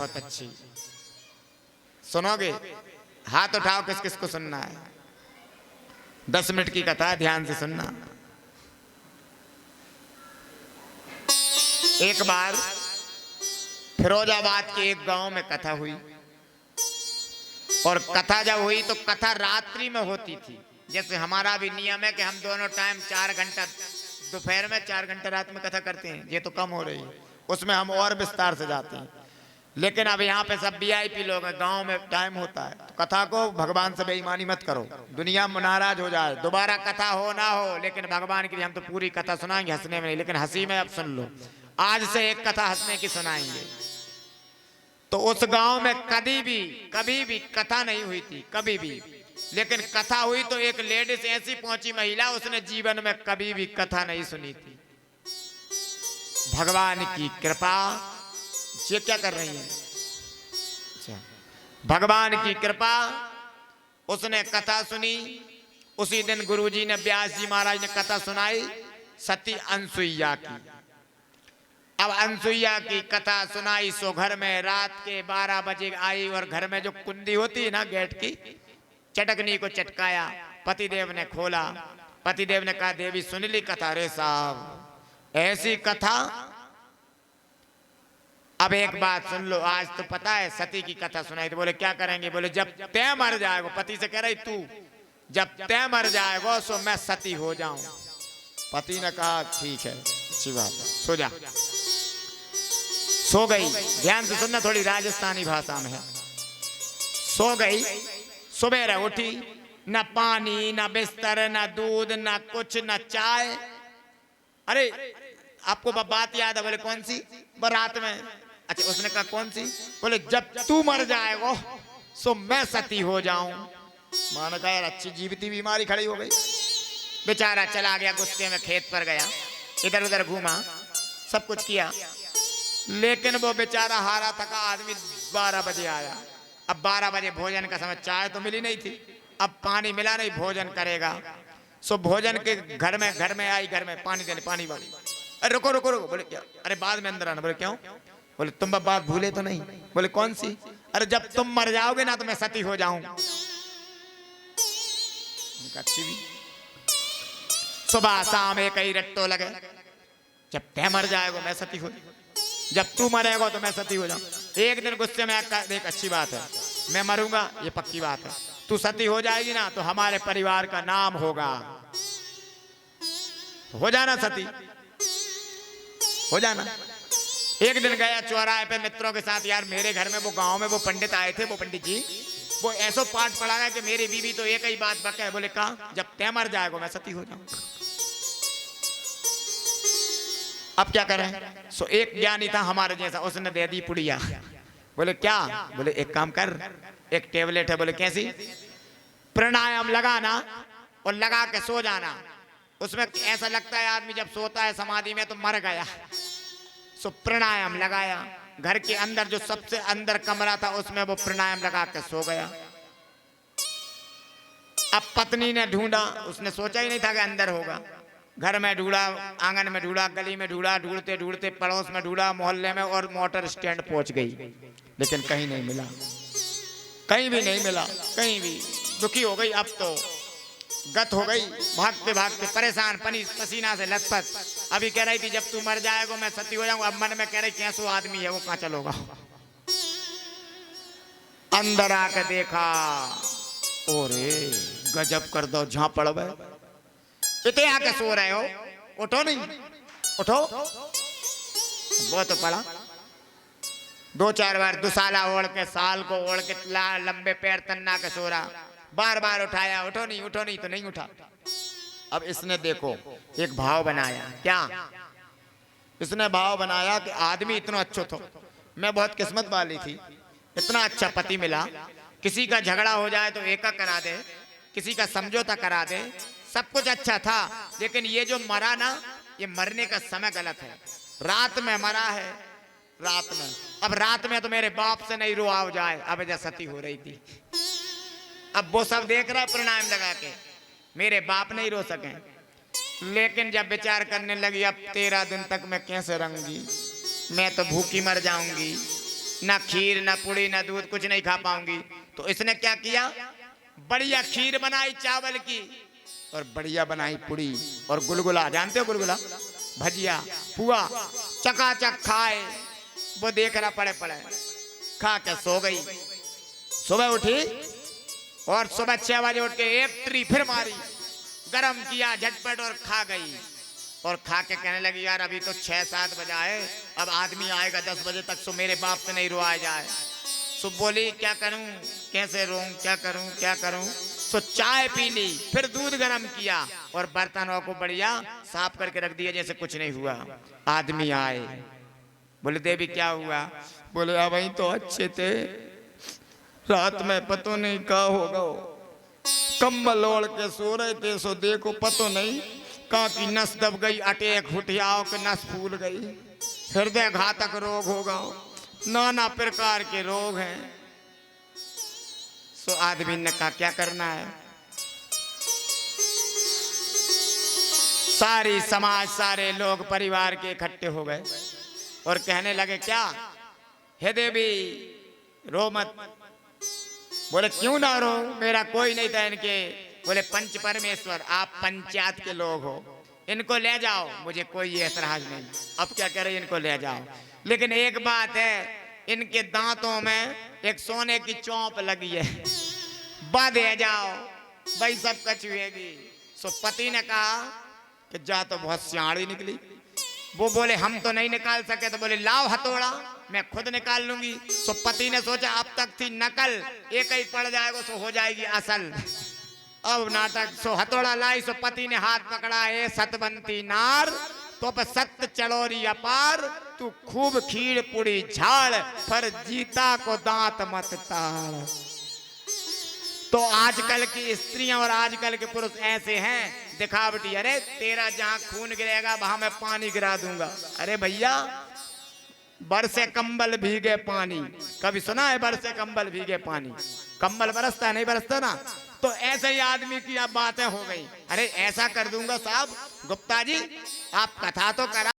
बहुत अच्छी। सुनोगे? हाथ उठाओ किस किस को सुनना है। 10 मिनट की कथा, ध्यान से सुनना। एक बार फिरोजाबाद के एक गांव में कथा हुई, और कथा जब हुई तो कथा रात्रि में होती थी। जैसे हमारा भी नियम है कि हम दोनों टाइम 4 घंटा दोपहर में, 4 घंटा रात में कथा करते हैं। ये तो कम हो रही है, उसमें हम और विस्तार से जाते हैं। लेकिन अब यहाँ पे सब वीआईपी लोग हैं, गांव में टाइम होता है। तो कथा को भगवान से बेईमानी मत करो, दुनिया नाराज हो जाए। दोबारा कथा हो ना हो, लेकिन भगवान के लिए हम तो पूरी कथा सुनाएंगे, हंसने में नहीं, लेकिन हंसी में अब सुन लो। आज से एक कथा हंसने की सुनाएंगे। तो उस गांव में कभी भी कथा नहीं हुई थी, कभी भी। लेकिन कथा हुई तो एक लेडीज ऐसी पहुंची, महिला, उसने जीवन में कभी भी कथा नहीं सुनी थी। भगवान की कृपा। ये क्या कर रही है? अच्छा, भगवान की कृपा, उसने कथा सुनी। उसी दिन गुरुजी ने, व्यास जी महाराज ने कथा सुनाई सती अनसुईया की। अब अनसुईया की कथा सुनाई सो घर में रात के 12 बजे आई, और घर में जो कुंडी होती है ना गेट की, चटकनी को चटकाया। पतिदेव ने खोला, पतिदेव ने कहा, देवी सुन ली कथा? रे साहब ऐसी कथा। अब एक बात सुन लो, आज तो पता है सती की कथा सुनाई। तो बोले क्या करेंगे? बोले जब तय मर जाएगा, पति से कह रही तू जब तय मर जाएगा सो मैं सती हो जाऊं। पति ने कहा ठीक है, अच्छी बात है, सो जा। सो गई। ध्यान से सुनना, थोड़ी राजस्थानी भाषा में है। सो गई। सुबह उठी, न पानी, न बिस्तर, न दूध, न कुछ, न चाय। अरे आपको बात याद है? बोले कौन सी? बारात में। अच्छा, उसने कहा कौन सी? बोले जब तू मर जाएगा सो मैं सती हो जाऊं। मानो कहा यार अच्छी जीवती बीमारी खड़ी हो गई। बेचारा चला गया, गुस्से में खेत पर गया, इधर उधर घूमा, सब कुछ किया, लेकिन वो बेचारा हारा थका आदमी 12 बजे आया। अब 12 बजे भोजन का समय, चाय तो मिली नहीं थी, अब पानी मिला नहीं, भोजन करेगा। सो भोजन के घर में आई, घर में पानी देने, पानी वाली। अरे रुको रुको रुको। बोले क्या? अरे बाद में अंदर आना। बोले क्यों? बोले तुम बात भूले तो नहीं? बोले कौन सी? अरे जब तुम मर जाओगे ना तो मैं सती हो जाऊं। अच्छी भी। सुबह शाम एक ही रट्टो लगे, जब तय मर जाएगा मैं सती हो, जब तू मरेगा तो मैं सती हो जाऊं। एक दिन गुस्से में देख, अच्छी बात है, मैं मरूंगा ये पक्की बात है, तू सती हो जाएगी ना तो हमारे परिवार का नाम होगा, तो हो जाना सती, हो जाना। एक दिन गया चौराहे पे मित्रों के साथ, यार मेरे घर में वो गांव में वो पंडित आए थे, वो पंडित जी वो ऐसो पाठ पढ़ा है कि मेरी बीवी तो एक ही बात बका है। बोले कहा? जब तय मर जाएगा मैं सती हो जाऊं। अब क्या करें? सो एक ज्ञानी था हमारे जैसा, उसने दे दी पुड़िया। बोले क्या? बोले एक काम कर, एक टेबलेट है। बोले कैसी? प्राणायाम लगाना और लगा के सो जाना। उसमें ऐसा लगता है आदमी जब सोता है समाधि में तो मर गया। सो प्राणायाम लगाया, घर के अंदर जो सबसे अंदर कमरा था उसमें वो प्राणायाम लगा के सो गया। अब पत्नी ने ढूंढा, उसने सोचा ही नहीं था कि अंदर होगा। घर में ढूंढा, आंगन में ढूंढा, गली में ढूंढा, ढूंढते ढूंढते पड़ोस में ढूंढा, मोहल्ले में, और मोटर स्टैंड पहुंच गई, लेकिन कहीं नहीं मिला, कहीं भी नहीं मिला, कहीं भी। दुखी हो गई, अब तो गत हो गई, भागते भागते परेशान, पसीना से लथपथ। अभी कह रही थी जब तू मर जाएगा मैं सती हो जाऊंगा, अब मन में कह रही कैसो आदमी है वो, कहां चलोगा। अंदर आकर देखा, ओरे गजब कर दो, झापड़ गए, इतने आके सो रहे हो, उठो नहीं, उठो। वो तो पड़ा 2-4 बार दुसाला ओढ़ के, साल को ओढ़ के, लंबे पैर तन्ना के सो रहा, बार बार उठाया, उठो नहीं तो नहीं उठा। अब इसने देखो एक भाव बनाया। क्या? इसने भाव बनाया कि आदमी इतना अच्छा था, मैं बहुत किस्मत वाली थी, इतना अच्छा पति मिला, किसी का झगड़ा हो जाए तो एका करा दे, किसी का समझौता करा दे, सब कुछ अच्छा था। लेकिन ये जो मरा ना, ये मरने का समय गलत है, रात में मरा है, रात में। अब रात में तो मेरे बाप से नहीं रोआ जाए, अब जैसा सती हो रही थी। अब वो सब देख रहा है प्राणायाम लगा के, मेरे बाप नहीं रो सके। लेकिन जब विचार करने लगी अब 13 दिन तक मैं कैसे रहूंगी, मैं तो भूखी मर जाऊंगी, ना खीर ना पूड़ी ना दूध कुछ नहीं खा पाऊंगी। तो इसने क्या किया, बढ़िया खीर बनाई चावल की और बढ़िया बनाई पूड़ी और गुलगुला, जानते हो गुलगुला, भजिया पुआ, चकाचक खाए। वो देख रहा पड़े पड़े, खा के सो गई। सुबह उठी और सुबह 6 बजे उठ के एक ट्री फिर मारी, गरम किया झटपट और खा गई। और खा के कहने लगी यार अभी तो 6-7 बजा है, अब आदमी आएगा 10 बजे तक, सो मेरे बाप से नहीं रुआ जाए। सो बोली क्या करूं, कैसे रोऊं, क्या करूं क्या करूं। सो चाय पी ली, फिर दूध गरम किया और बर्तनों को बढ़िया साफ करके रख दिया जैसे कुछ नहीं हुआ। आदमी आए, बोले देवी क्या हुआ, बोले अब वही तो अच्छे थे, रात में पतो नहीं क्या होगा, कंबल ओढ़ के सो रहे थे, सो देखो पतो नहीं कहाँ की नस दब गई, अटैक हुटियाओं के नस फूल गई, हृदय घातक रोग होगा, नाना प्रकार के रोग हैं। सो आदमी ने कहा क्या करना है। सारी समाज सारे लोग परिवार के इकट्ठे हो गए और कहने लगे क्या, हे देवी रो मत। बोले क्यों ना रो, मेरा कोई नहीं था इनके। बोले पंच परमेश्वर आप पंचायत के लोग हो, इनको ले जाओ, मुझे कोई ऐतराज नहीं। अब क्या करे, इनको ले जाओ, लेकिन एक बात है, इनके दांतों में एक सोने की चौंप लगी है, बांधे जाओ, भाई सब कछुएगी। सो पति ने कहा कि जा तो बहुत सियाणी निकली। वो बोले हम तो नहीं निकाल सके, तो बोले लाओ हथौड़ा मैं खुद निकाल लूंगी। सो पति ने सोचा अब तक थी नकल, एक ही पड़ जाएगा सो हो जाएगी असल, अब नाटक। सो हथौड़ा लाई, सो पति ने हाथ पकड़ा, ए सतवंती नार तो पर सत्य चलोरी अपार, तू खूब खीर पुड़ी झाड़, पर जीता को दांत मत ताड़। तो आजकल की स्त्रियां और आजकल के पुरुष ऐसे हैं दिखावटी, अरे तेरा जहां खून गिरेगा वहां मैं पानी गिरा दूंगा। अरे भैया बरसे कंबल भीगे पानी, कभी सुना है बरसे कंबल भीगे पानी, कंबल बरसता है नहीं बरसता ना। तो ऐसे ही आदमी की अब बातें हो गई, अरे ऐसा कर दूंगा साहब, गुप्ता जी आप कथा तो करा